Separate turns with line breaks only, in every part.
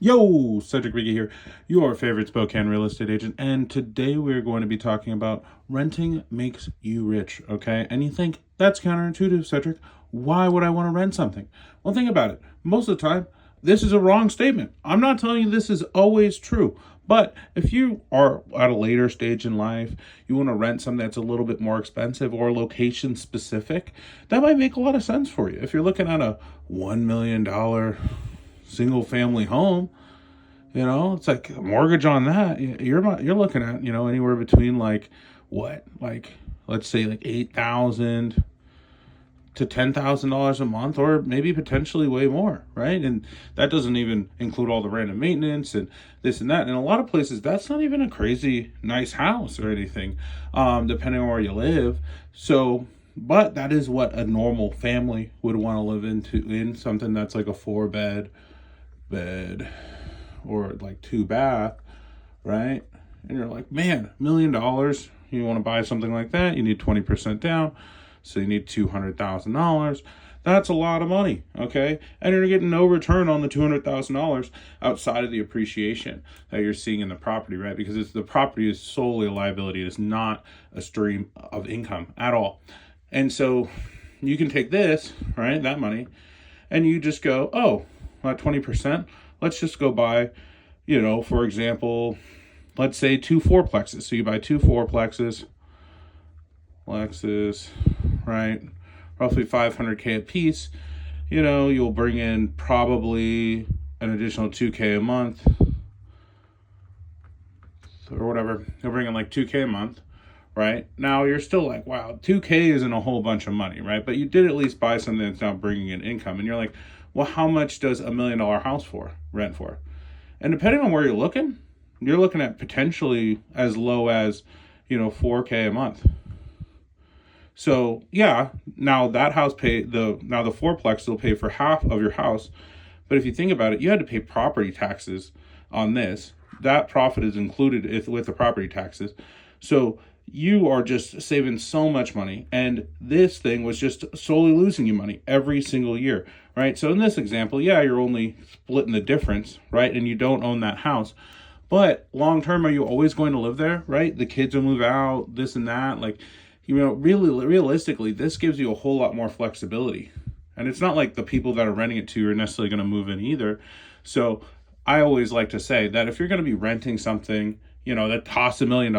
Yo, Cedric Riggy here, your favorite Spokane real estate agent, and today we're going to be talking about renting makes you rich, okay? And you think, that's counterintuitive, Cedric. Why would I want to rent something? Well, think about it. Most of the time, this is a wrong statement. I'm not telling you this is always true, but if you are at a later stage in life, you want to rent something that's a little bit more expensive or location specific, that might make a lot of sense for you. If you're looking at a $1 million single family home, it's like a mortgage on that. You're looking at, anywhere between let's say like 8,000 to $10,000 a month, or maybe potentially way more, right? And that doesn't even include all the random maintenance and this and that. And in a lot of places, that's not even a crazy nice house or anything, depending on where you live. So, but that is what a normal family would want to live in something that's like a 4 bed or like 2 bath, right? And you're like, man, $1 million. You want to buy something like that? You need 20% down, so you need $200,000. That's a lot of money, okay? And you're getting no return on the $200,000 outside of the appreciation that you're seeing in the property, right? Because the property is solely a liability. It is not a stream of income at all. And so you can take this, right, that money, and you just go, oh, at 20%, let's just go buy, for example, let's say 2 4-plexes. So you buy 2 4-plexes, right? Roughly $500K a piece. You'll bring in probably an additional $2K a month or whatever. You'll bring in like $2K a month, right? Now you're still like, wow, $2K isn't a whole bunch of money, right? But you did at least buy something that's now bringing in income. And you're like, well, how much does $1 million house rent for? And depending on where you're looking at potentially as low as, $4K a month. So yeah, now that house the 4-plex will pay for half of your house. But if you think about it, you had to pay property taxes on this. That profit is included with the property taxes. So you are just saving so much money, and this thing was just solely losing you money every single year, right? So in this example, yeah, you're only splitting the difference, right? And you don't own that house. But long term, are you always going to live there, right? The kids will move out, this and that. Like, really, realistically, this gives you a whole lot more flexibility. And it's not like the people that are renting it to you are necessarily going to move in either. So I always like to say that if you're going to be renting something, that costs $1 million,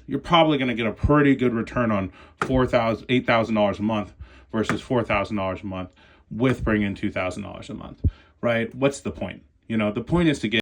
you're probably going to get a pretty good return on $8,000 a month versus $4,000 a month with bringing in $2,000 a month, right? What's the point? The point is to get